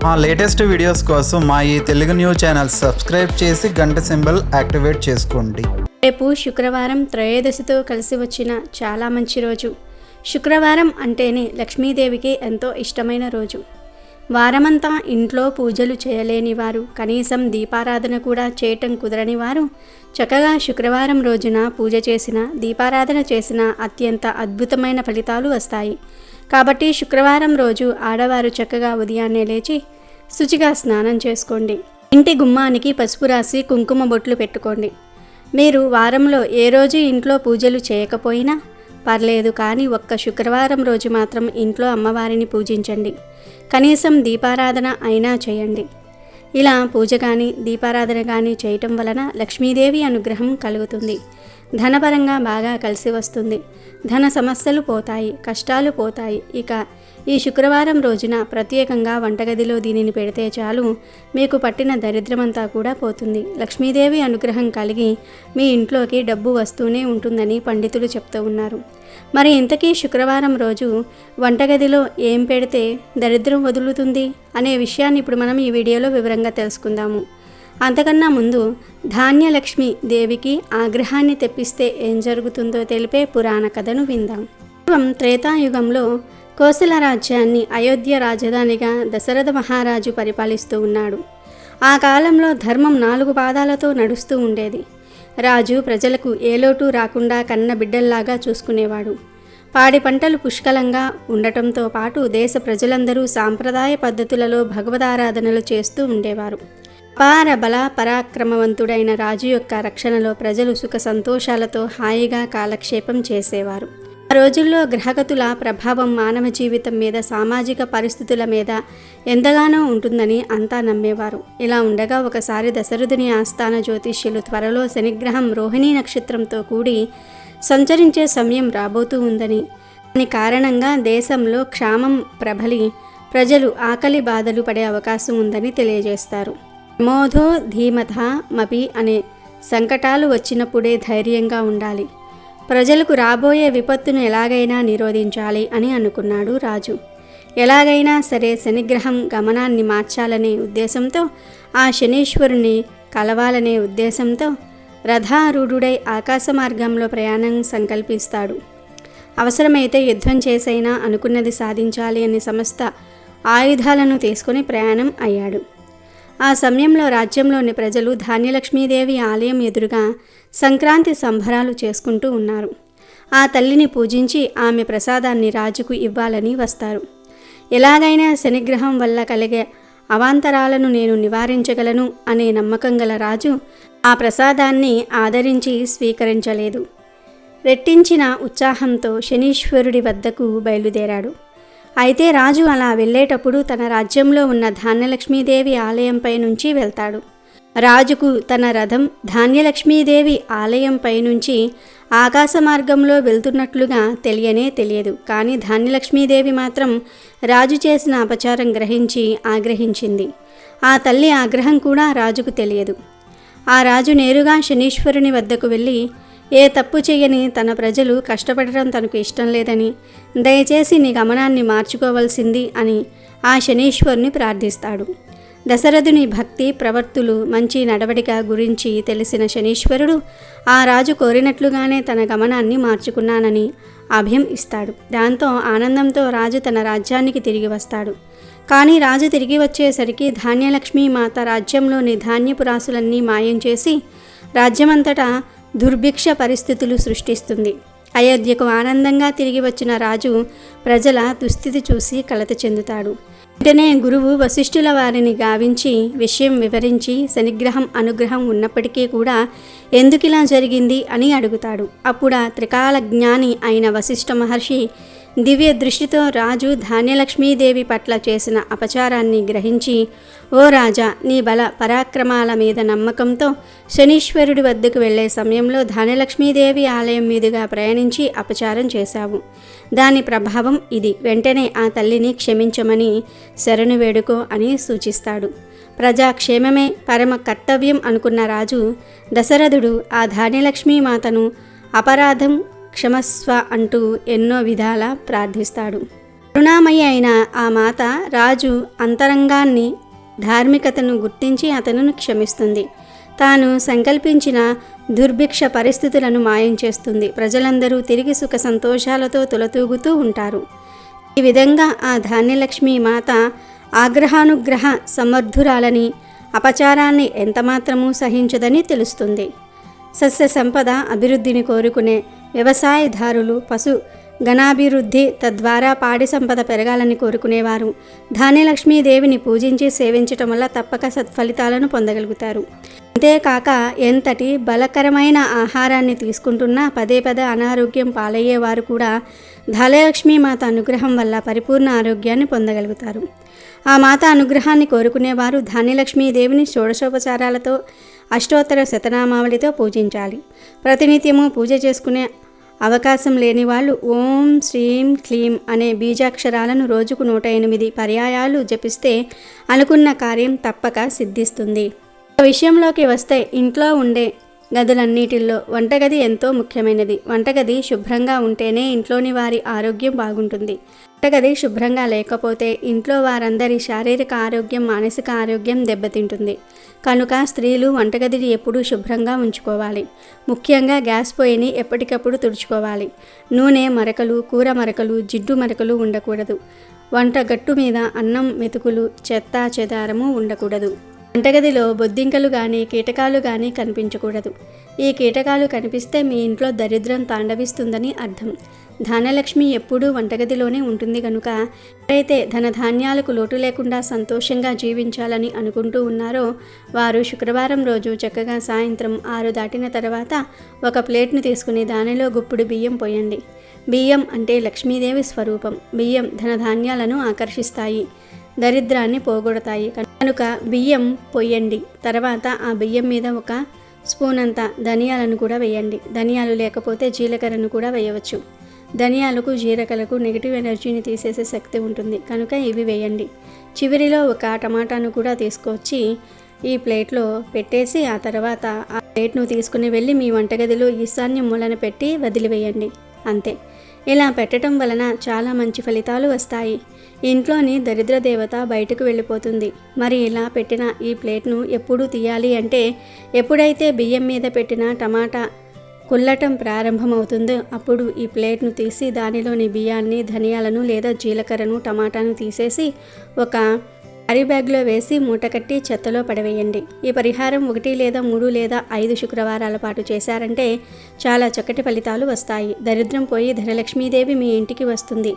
మా latest videos కోసం మా ఈ తెలుగు న్యూస్ ఛానల్ సబ్స్క్రైబ్ చేసి గంట సింబల్ యాక్టివేట్ చేసుకోండి. రేపు శుక్రవారం త్రయోదశితో కలిసి వచ్చిన చాలా మంచి రోజు. శుక్రవారం అంటేనే లక్ష్మీదేవికి ఎంతో ఇష్టమైన రోజు. వారమంతా ఇంట్లో పూజలు చేయలేని వారు, కనీసం దీపారాధన కూడా చేయటం కుదరని వారు చక్కగా శుక్రవారం రోజున పూజ చేసిన, దీపారాధన చేసిన అత్యంత అద్భుతమైన ఫలితాలు వస్తాయి. కాబట్టి శుక్రవారం రోజు ఆడవారు చక్కగా ఉదయాన్నే లేచి శుచిగా స్నానం చేసుకోండి. ఇంటి గుమ్మానికి పసుపు రాసి కుంకుమ బొట్లు పెట్టుకోండి. మీరు వారంలో ఏ రోజు ఇంట్లో పూజలు చేయకపోయినా పర్లేదు, కానీ ఒక్క శుక్రవారం రోజు మాత్రం ఇంట్లో అమ్మవారిని పూజించండి. కనీసం దీపారాధన అయినా చేయండి. ఇలా పూజ కానీ దీపారాధన కానీ చేయటం వలన లక్ష్మీదేవి అనుగ్రహం కలుగుతుంది. ధనపరంగా బాగా కలిసి వస్తుంది. ధన సమస్యలు పోతాయి, కష్టాలు పోతాయి. ఇక ఈ శుక్రవారం రోజున ప్రత్యేకంగా వంటగదిలో దీనిని పెడితే చాలు, మీకు పట్టిన దరిద్రమంతా కూడా పోతుంది. లక్ష్మీదేవి అనుగ్రహం కలిగి మీ ఇంట్లోకి డబ్బు వస్తూనే ఉంటుందని పండితులు చెప్తూ ఉన్నారు. మరి ఇంతకీ శుక్రవారం రోజు వంటగదిలో ఏం పెడితే దరిద్రం వదులుతుంది అనే విషయాన్ని ఇప్పుడు మనం ఈ వీడియోలో వివరంగా తెలుసుకుందాము. అంతకన్నా ముందు ధాన్యలక్ష్మి దేవికి ఆగ్రహాన్ని తెప్పిస్తే ఏం జరుగుతుందో తెలిపే పురాణ కథను విందాం. పూర్వం త్రేతాయుగంలో కోసల రాజ్యాన్ని అయోధ్య రాజధానిగా దశరథ మహారాజు పరిపాలిస్తూ ఉన్నాడు. ఆ కాలంలో ధర్మం 4 పాదాలతో నడుస్తూ ఉండేది. రాజు ప్రజలకు ఏ లోటు రాకుండా కన్న బిడ్డల్లాగా చూసుకునేవాడు. పాడి పంటలు పుష్కలంగా ఉండటంతో పాటు దేశ ప్రజలందరూ సాంప్రదాయ పద్ధతులలో భగవదారాధనలు చేస్తూ ఉండేవారు. అపార బల పరాక్రమవంతుడైన రాజు యొక్క రక్షణలో ప్రజలు సుఖ సంతోషాలతో హాయిగా కాలక్షేపం చేసేవారు. ఆ రోజుల్లో గ్రహగతుల ప్రభావం మానవ జీవితం మీద, సామాజిక పరిస్థితుల మీద ఎంతగానో ఉంటుందని అంతా నమ్మేవారు. ఇలా ఉండగా ఒకసారి దశరథుని ఆస్థాన జ్యోతిష్యులు త్వరలో శనిగ్రహం రోహిణీ నక్షత్రంతో కూడి సంచరించే సమయం రాబోతూ ఉందని, దాని కారణంగా దేశంలో క్షామం ప్రబలి ప్రజలు ఆకలి బాధలు పడే అవకాశం ఉందని తెలియజేస్తారు. ప్రమోదో ధీమత మపి అనే సంకటాలు వచ్చినప్పుడే ధైర్యంగా ఉండాలి. ప్రజలకు రాబోయే విపత్తును ఎలాగైనా నిరోధించాలి అని అనుకున్నాడు రాజు. ఎలాగైనా సరే శనిగ్రహం గమనాన్ని మార్చాలనే ఉద్దేశంతో, ఆ శనీశ్వరుని కలవాలనే ఉద్దేశంతో రథారూఢుడై ఆకాశ మార్గంలో ప్రయాణం సంకల్పిస్తాడు. అవసరమైతే యుద్ధం చేసైనా అనుకున్నది సాధించాలి అని సమస్త ఆయుధాలను తీసుకుని ప్రయాణం అయ్యాడు. ఆ సమయంలో రాజ్యంలోని ప్రజలు ధాన్యలక్ష్మీదేవి ఆలయం ఎదురుగా సంక్రాంతి సంబరాలు చేసుకుంటూ ఉన్నారు. ఆ తల్లిని పూజించి ఆమె ప్రసాదాన్ని రాజుకు ఇవ్వాలని వస్తారు. ఎలాగైనా శనిగ్రహం వల్ల కలిగే అవాంతరాలను నేను నివారించగలను అనే నమ్మకం గల రాజు ఆ ప్రసాదాన్ని ఆదరించి స్వీకరించలేదు. రెట్టించిన ఉత్సాహంతో శనీశ్వరుడి వద్దకు బయలుదేరాడు. అయితే రాజు అలా వెళ్ళేటప్పుడు తన రాజ్యంలో ఉన్న ధాన్యలక్ష్మీదేవి ఆలయంపై నుంచి వెళ్తాడు. రాజుకు తన రథం ధాన్యలక్ష్మీదేవి ఆలయంపై నుంచి ఆకాశ మార్గంలో వెళ్తున్నట్లుగా తెలియదు. కానీ ధాన్యలక్ష్మీదేవి మాత్రం రాజు చేసిన అపచారం గ్రహించి ఆగ్రహించింది. ఆ తల్లి ఆగ్రహం కూడా రాజుకు తెలియదు. ఆ రాజు నేరుగా శనీశ్వరుని వద్దకు వెళ్ళి, ఏ తప్పు చేయని తన ప్రజలు కష్టపడటం తనకు ఇష్టం లేదని, దయచేసి నీ గమనాన్ని మార్చుకోవలసింది అని ఆ శనీశ్వరుని ప్రార్థిస్తాడు. దశరథుని భక్తి ప్రవర్తులు, మంచి నడవడిక గురించి తెలిసిన శనీశ్వరుడు ఆ రాజు కోరినట్లుగానే తన గమనాన్ని మార్చుకున్నానని అభయం ఇస్తాడు. దాంతో ఆనందంతో రాజు తన రాజ్యానికి తిరిగి వస్తాడు. కానీ రాజు తిరిగి వచ్చేసరికి ధాన్యలక్ష్మీ మాత రాజ్యంలోని ధాన్యపు రాసులన్నీ మాయం చేసి రాజ్యమంతటా దుర్భిక్ష పరిస్థితులు సృష్టిస్తుంది. అయోధ్యకు ఆనందంగా తిరిగి వచ్చిన రాజు ప్రజల దుస్థితి చూసి కలత చెందుతాడు. వెంటనే గురువు వశిష్ఠుల వారిని గావించి విషయం వివరించి శనిగ్రహం అనుగ్రహం ఉన్నప్పటికీ కూడా ఎందుకిలా జరిగింది అని అడుగుతాడు. అప్పుడు త్రికాల జ్ఞాని అయిన వశిష్ఠ మహర్షి దివ్య దృష్టితో రాజు ధాన్యలక్ష్మీదేవి పట్ల చేసిన అపచారాన్ని గ్రహించి, ఓ రాజా, నీ బల పరాక్రమాల మీద నమ్మకంతో శనీశ్వరుడి వద్దకు వెళ్లే సమయంలో ధాన్యలక్ష్మీదేవి ఆలయం మీదుగా ప్రయాణించి అపచారం చేశావు. దాని ప్రభావం ఇది. వెంటనే ఆ తల్లిని క్షమించమని శరణు వేడుకో అని సూచిస్తాడు. ప్రజాక్షేమమే పరమ కర్తవ్యం అనుకున్న రాజు దశరథుడు ఆ ధాన్యలక్ష్మీ మాతను అపరాధం క్షమస్వ అంటూ ఎన్నో విధాల ప్రార్థిస్తాడు. కరుణామయి అయిన ఆ మాత రాజు అంతరంగాన్ని ధార్మికతను గుర్తించి అతనును క్షమిస్తుంది. తాను సంకల్పించిన దుర్భిక్ష పరిస్థితులను మాయం చేస్తుంది. ప్రజలందరూ తిరిగి సుఖ సంతోషాలతో తులతూగుతూ ఉంటారు. ఈ విధంగా ఆ ధాన్యలక్ష్మి మాత ఆగ్రహానుగ్రహ సమర్థురాలని, అపచారాన్ని ఎంతమాత్రమూ సహించదని తెలుస్తుంది. సస్య సంపద అభివృద్ధిని కోరుకునే వ్యవసాయదారులు, పశు గణాభివృద్ధి, తద్వారా పాడి సంపద పెరగాలని కోరుకునేవారు ధాన్యలక్ష్మీదేవిని పూజించి సేవించటం వల్ల తప్పక సత్ఫలితాలను పొందగలుగుతారు. అంతేకాక ఎంతటి బలకరమైన ఆహారాన్ని తీసుకుంటున్నా పదే పదే అనారోగ్యం పాలయ్యేవారు కూడా ధాన్యలక్ష్మీ మాత అనుగ్రహం వల్ల పరిపూర్ణ ఆరోగ్యాన్ని పొందగలుగుతారు. ఆ మాత అనుగ్రహాన్ని కోరుకునేవారు ధాన్యలక్ష్మీదేవిని షోడశోపచారాలతో అష్టోత్తర శతనామావళితో పూజించాలి. ప్రతినిత్యము పూజ చేసుకునే అవకాశం లేని వాళ్ళు ఓం శ్రీం క్లీం అనే బీజాక్షరాలను రోజుకు 108 పర్యాయాలు జపిస్తే అనుకున్న కార్యం తప్పక సిద్ధిస్తుంది. విషయంలోకి వస్తే ఇంట్లో ఉండే గదులన్నిటిల్లో వంటగది ఎంతో ముఖ్యమైనది. వంటగది శుభ్రంగా ఉంటేనే ఇంట్లోని వారి ఆరోగ్యం బాగుంటుంది. వంటగది శుభ్రంగా లేకపోతే ఇంట్లో వారందరి శారీరక ఆరోగ్యం, మానసిక ఆరోగ్యం దెబ్బతింటుంది. కనుక స్త్రీలు వంటగదిని ఎప్పుడూ శుభ్రంగా ఉంచుకోవాలి. ముఖ్యంగా గ్యాస్ పొయ్యిని ఎప్పటికప్పుడు తుడుచుకోవాలి. నూనె మరకలు, కూర మరకలు, జిడ్డు మరకలు ఉండకూడదు. వంట గట్టు మీద అన్నం మెతుకులు, చెత్త చెదారము ఉండకూడదు. వంటగదిలో బొద్దింకలు కానీ కీటకాలు కానీ కనిపించకూడదు. ఈ కీటకాలు కనిపిస్తే మీ ఇంట్లో దరిద్రం తాండవిస్తుందని అర్థం. ధాన్యలక్ష్మి ఎప్పుడూ వంటగదిలోనే ఉంటుంది కనుక ఎవరైతే ధనధాన్యాలకు లోటు లేకుండా సంతోషంగా జీవించాలని అనుకుంటూ ఉన్నారో వారు శుక్రవారం రోజు చక్కగా సాయంత్రం 6 దాటిన తర్వాత ఒక ప్లేట్ను తీసుకుని దానిలో గుప్పుడు బియ్యం పోయండి. బియ్యం అంటే లక్ష్మీదేవి స్వరూపం. బియ్యం ధనధాన్యాలను ఆకర్షిస్తాయి, దరిద్రాన్ని పోగొడతాయి. కనుక బియ్యం పొయ్యండి. తర్వాత ఆ బియ్యం మీద ఒక స్పూన్ అంత ధనియాలను కూడా వేయండి. ధనియాలు లేకపోతే జీలకర్రను కూడా వేయవచ్చు. ధనియాలకు, జీలకర్రకు నెగిటివ్ ఎనర్జీని తీసేసే శక్తి ఉంటుంది కనుక ఇవి వేయండి. చివరిలో ఒక టమాటాను కూడా తీసుకొచ్చి ఈ ప్లేట్లో పెట్టేసి ఆ తర్వాత ఆ ప్లేట్ను తీసుకుని వెళ్ళి మీ వంటగదిలో ఈశాన్య మూలన పెట్టి వదిలివేయండి. అంతే. ఇలా పెట్టడం వలన చాలా మంచి ఫలితాలు వస్తాయి. ఇంట్లోని దరిద్ర దేవత బయటకు వెళ్ళిపోతుంది. మరి ఇలా పెట్టిన ఈ ప్లేట్ను ఎప్పుడు తీయాలి అంటే ఎప్పుడైతే బియ్యం మీద పెట్టిన టమాటా కుల్లటం ప్రారంభమవుతుందో అప్పుడు ఈ ప్లేట్ను తీసి దానిలోని బియ్యాన్ని, ధనియాలను లేదా జీలకర్రను, టమాటాను తీసేసి ఒక క్యారీ బ్యాగ్లో వేసి మూటకట్టి చెత్తలో పడవేయండి. ఈ పరిహారం 1 లేదా 3 లేదా 5 శుక్రవారాల పాటు చేశారంటే చాలా చక్కటి ఫలితాలు వస్తాయి. దరిద్రం పోయి ధనలక్ష్మీదేవి మీ ఇంటికి వస్తుంది.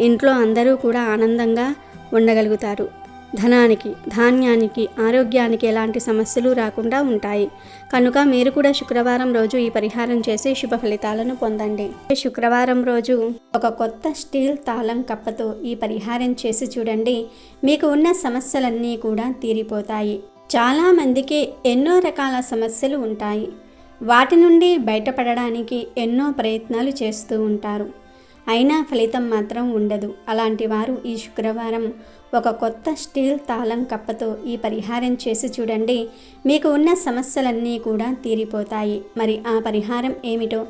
ఇంట్లో అందరూ కూడా ఆనందంగా ఉండగలుగుతారు. ధనానికి, ధాన్యానికి, ఆరోగ్యానికి ఎలాంటి సమస్యలు రాకుండా ఉంటాయి. కనుక మీరు కూడా శుక్రవారం రోజు ఈ పరిహారం చేసి శుభ ఫలితాలను పొందండి. శుక్రవారం రోజు ఒక కొత్త స్టీల్ తాళం కప్పతో ఈ పరిహారం చేసి చూడండి. మీకు ఉన్న సమస్యలన్నీ కూడా తీరిపోతాయి. చాలామందికి ఎన్నో రకాల సమస్యలు ఉంటాయి. వాటి నుండి బయటపడడానికి ఎన్నో ప్రయత్నాలు చేస్తూ ఉంటారు. అయినా ఫలితం మాత్రం ఉండదు. అలాంటి వారు ఈ శుక్రవారం ఒక కొత్త స్టీల్ తాళం కప్పతో ఈ పరిహారం చేసి చూడండి. మీకు ఉన్న సమస్యలన్నీ కూడా తీరిపోతాయి. మరి ఆ పరిహారం ఏమిటో,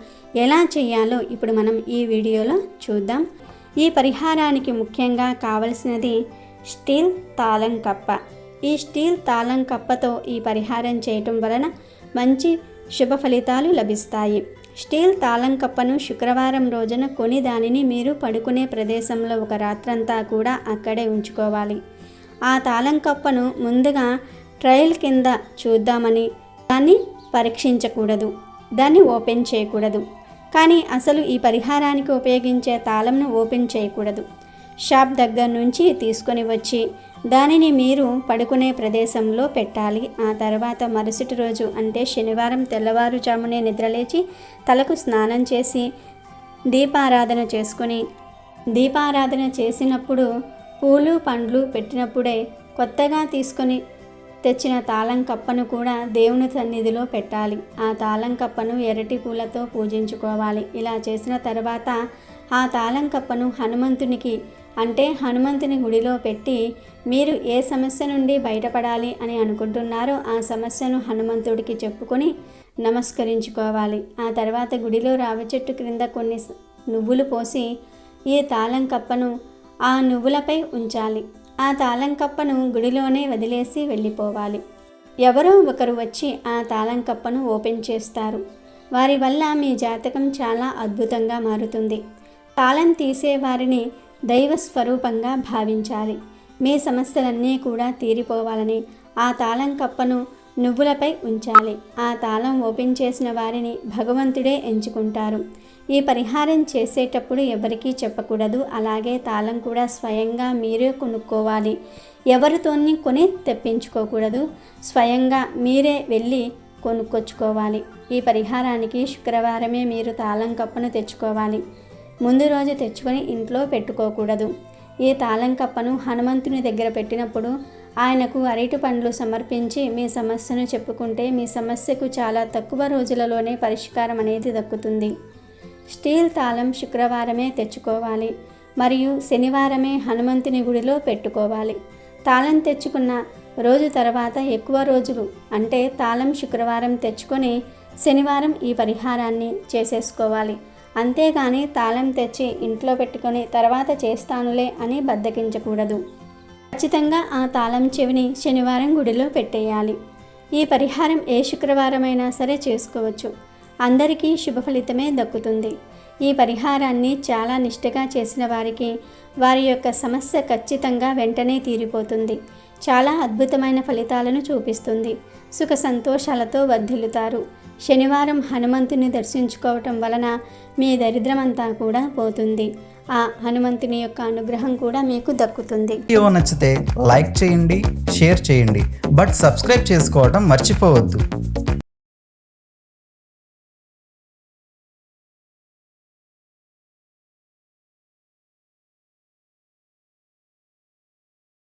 ఎలా చేయాలో ఇప్పుడు మనం ఈ వీడియోలో చూద్దాం. ఈ పరిహారానికి ముఖ్యంగా కావలసినది స్టీల్ తాళం కప్ప. ఈ స్టీల్ తాళం కప్పతో ఈ పరిహారం చేయటం వలన మంచి శుభ ఫలితాలు లభిస్తాయి. స్టీల్ తాళం కప్పను శుక్రవారం రోజున కొని దానిని మీరు పడుకునే ప్రదేశంలో ఒక రాత్రంతా కూడా అక్కడే ఉంచుకోవాలి. ఆ తాళం కప్పను ముందుగా ట్రయల్ కింద చూద్దామని దాన్ని పరీక్షించకూడదు, దాన్ని ఓపెన్ చేయకూడదు. కానీ అసలు ఈ పరిహారానికి ఉపయోగించే తాళంను ఓపెన్ చేయకూడదు. షాప్ దగ్గర నుంచి తీసుకొని వచ్చి దానిని మీరు పడుకునే ప్రదేశంలో పెట్టాలి. ఆ తర్వాత మరుసటి రోజు అంటే శనివారం తెల్లవారుజామునే నిద్రలేచి తలకు స్నానం చేసి దీపారాధన చేసుకుని, దీపారాధన చేసినప్పుడు పూలు పండ్లు పెట్టినప్పుడే కొత్తగా తీసుకొని తెచ్చిన తాళం కప్పను కూడా దేవుని సన్నిధిలో పెట్టాలి. ఆ తాళం కప్పను ఎర్రటి పూలతో పూజించుకోవాలి. ఇలా చేసిన తర్వాత ఆ తాళం కప్పను హనుమంతునికి అంటే హనుమంతుని గుడిలో పెట్టి మీరు ఏ సమస్య నుండి బయటపడాలి అని అనుకుంటున్నారో ఆ సమస్యను హనుమంతుడికి చెప్పుకొని నమస్కరించుకోవాలి. ఆ తర్వాత గుడిలో రావి చెట్టు క్రింద కొన్ని నువ్వులు పోసి ఈ తాళం కప్పను ఆ నువ్వులపై ఉంచాలి. ఆ తాళం కప్పను గుడిలోనే వదిలేసి వెళ్ళిపోవాలి. ఎవరో ఒకరు వచ్చి ఆ తాళం కప్పను ఓపెన్ చేస్తారు. వారి వల్ల మీ జాతకం చాలా అద్భుతంగా మారుతుంది. తాళం తీసేవారిని దైవ స్వరూపంగా భావించాలి. మీ సమస్యలన్నీ కూడా తీరిపోవాలని ఆ తాళం కప్పను నువ్వులపై ఉంచాలి. ఆ తాళం ఓపెన్ చేసిన వారిని భగవంతుడే ఎంచుకుంటారు. ఈ పరిహారం చేసేటప్పుడు ఎవరికీ చెప్పకూడదు. అలాగే తాళం కూడా స్వయంగా మీరే కొనుక్కోవాలి. ఎవరితోని కొని తెప్పించుకోకూడదు. స్వయంగా మీరే వెళ్ళి కొనుక్కొచ్చుకోవాలి. ఈ పరిహారానికి శుక్రవారమే మీరు తాళం కప్పను తెచ్చుకోవాలి. ముందు రోజు తెచ్చుకొని ఇంట్లో పెట్టుకోకూడదు. ఈ తాళం కప్పను హనుమంతుని దగ్గర పెట్టినప్పుడు ఆయనకు అరటి పండ్లు సమర్పించి మీ సమస్యను చెప్పుకుంటే మీ సమస్యకు చాలా తక్కువ రోజులలోనే పరిష్కారం అనేది దక్కుతుంది. స్టీల్ తాళం శుక్రవారమే తెచ్చుకోవాలి మరియు శనివారమే హనుమంతుని గుడిలో పెట్టుకోవాలి. తాళం తెచ్చుకున్న రోజు తర్వాత ఎక్కువ రోజులు అంటే తాళం శుక్రవారం తెచ్చుకొని శనివారం ఈ పరిహారాన్ని చేసేసుకోవాలి. అంతేగాని తాళం తెచ్చి ఇంట్లో పెట్టుకొని తర్వాత చేస్తానులే అని బద్దకించకూడదు. ఖచ్చితంగా ఆ తాళం చెవిని శనివారం గుడిలో పెట్టేయాలి. ఈ పరిహారం ఏ శుక్రవారమైనా సరే చేసుకోవచ్చు. అందరికీ శుభ ఫలితమే దక్కుతుంది. ఈ పరిహారాన్ని చాలా నిష్ఠగా చేసిన వారికి వారి యొక్క సమస్య ఖచ్చితంగా వెంటనే తీరిపోతుంది. చాలా అద్భుతమైన ఫలితాలను చూపిస్తుంది. సుఖ సంతోషాలతో వర్ధిల్లుతారు. శనివారం హనుమంతుని దర్శించుకోవటం వలన మీ దరిద్రమంతా కూడా పోతుంది. ఆ హనుమంతుని యొక్క అనుగ్రహం కూడా మీకు దక్కుతుంది. వీడియో నచ్చితే లైక్ చేయండి, షేర్ చేయండి, బట్ సబ్స్క్రైబ్ చేసుకోవడం మర్చిపోవద్దు.